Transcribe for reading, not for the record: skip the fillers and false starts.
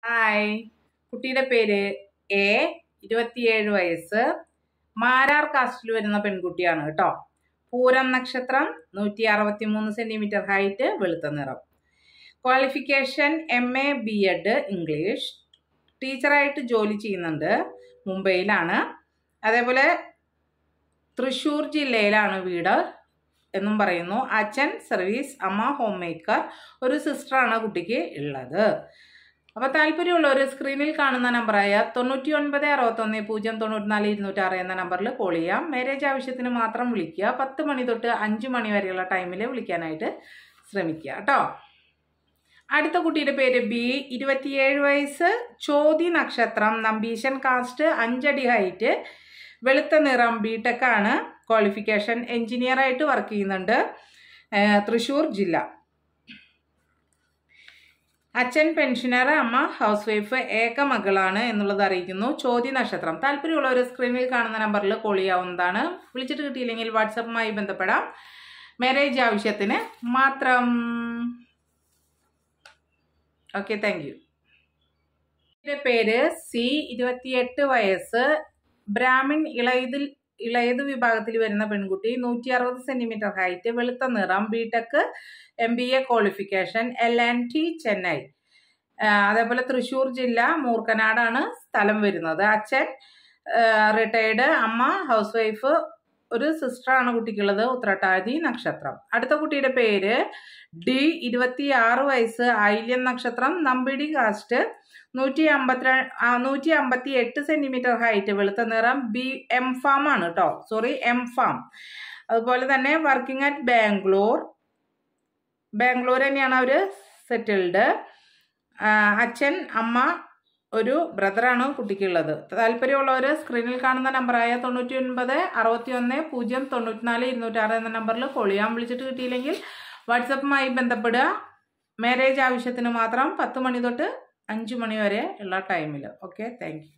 Hi, കുട്ടിയുടെ പേര് A, 27 വയസ്സ്, മാരാർ കാസ്റ്റിൽ വരുന്ന പെൺകുട്ടിയാണ് കേട്ടോ. പൂരം നക്ഷത്രം, 163 സെന്റിമീറ്റർ ഹൈറ്റ്, വെളുത്ത നിറം. Qualification MA B.Ed English. ടീച്ചറായിട്ട് ജോലി ചെയ്യുന്നുണ്ട്, മുംബൈയിലാണ്. അതേപോലെ തൃശ്ശൂർ ജില്ലയിലാണ് വീട് എന്നും പറയുന്നു. അച്ഛൻ സർവീസ്, അമ്മ ഹോം മേക്കർ, ഒരു സിസ്റ്ററാണ് കുട്ടിക്ക് ഉള്ളത്. അപ്പോൾ താല്പര്യമുള്ളവർ സ്ക്രീനിൽ കാണുന്ന നമ്പറായ 9961 094 206 എന്ന നമ്പറിൽ കോൾ ചെയ്യാം. മാരേജ് ആവശ്യത്തിന് മാത്രം വിളിക്കുക. 10 മണി തൊട്ട് 5 മണി വരെയുള്ള ടൈമിൽ വിളിക്കാനായിട്ട് ശ്രമിക്കുക കേട്ടോ. അടുത്ത കുട്ടിയുടെ പേര് ബി, 27 വയസ്സ്, ചോതി നക്ഷത്രം, നമ്പീശൻ കാസ്റ്റ്, 5 അടി ഹൈറ്റ്, വെളുത്ത നിറം, B.Tech ആണ്. ക്വാളിഫിക്കേഷൻ എഞ്ചിനീയറായിട്ട് വർക്ക് ചെയ്യുന്നുണ്ട്, തൃശ്ശൂർ ജില്ല. അച്ഛൻ പെൻഷനർ, അമ്മ ഹൗസ് വൈഫ്, ഏക മകളാണ് എന്നുള്ളത് അറിയിക്കുന്നു. ചോതി നക്ഷത്രം. താല്പര്യമുള്ളവർ സ്ക്രീനിൽ കാണുന്ന നമ്പറിൽ കോൾ ചെയ്യാവുന്നതാണ്. വിളിച്ചിട്ട് കിട്ടിയില്ലെങ്കിൽ വാട്സപ്പുമായി ബന്ധപ്പെടാം. മാരേജ് ആവശ്യത്തിന് മാത്രം. Okay, thank you. എൻ്റെ പേര് സി, 28 വയസ്സ്, ബ്രാഹ്മിൺ ഇളയത് വിഭാഗത്തിൽ വരുന്ന പെൺകുട്ടി, 160 സെന്റിമീറ്റർ ഹൈറ്റ്, വെളുത്ത നിറം, B.Tech MBA qualification, LNT Chennai. അതേപോലെ തൃശ്ശൂർ ജില്ല, മൂർക്കനാടാണ് സ്ഥലം വരുന്നത്. അച്ഛൻ റിട്ടയർഡ്, അമ്മ ഹൗസ് വൈഫ്, ഒരു സിസ്റ്ററാണ് കുട്ടിക്കുള്ളത്, ഉത്രട്ടാതി നക്ഷത്രം. അടുത്ത കുട്ടിയുടെ പേര് ഡി, 26 വയസ്സ്, ആയില്യം നക്ഷത്രം, നമ്പിടി കാസ്റ്റ്, 158 സെന്റിമീറ്റർ ഹൈറ്റ്, വെളുത്ത നിറം, M Farm ആണ് കേട്ടോ, M Farm. അതുപോലെ തന്നെ വർക്കിംഗ് അറ്റ് ബാംഗ്ലൂർ തന്നെയാണ് അവർ സെറ്റിൽഡ്. അച്ഛൻ, അമ്മ, ഒരു ബ്രദറാണ് കുട്ടിക്കുള്ളത്. താല്പര്യമുള്ളവർ സ്ക്രീനിൽ കാണുന്ന നമ്പറായ 9961 094 206 എന്ന നമ്പറിൽ കോൾ ചെയ്യാം. വിളിച്ചിട്ട് കിട്ടിയില്ലെങ്കിൽ വാട്സപ്പുമായി ബന്ധപ്പെടുക. മാരേജ് ആവശ്യത്തിന് മാത്രം 10 മണി തൊട്ട് 5 മണി വരെ ഉള്ള ടൈമിൽ. Okay, thank you.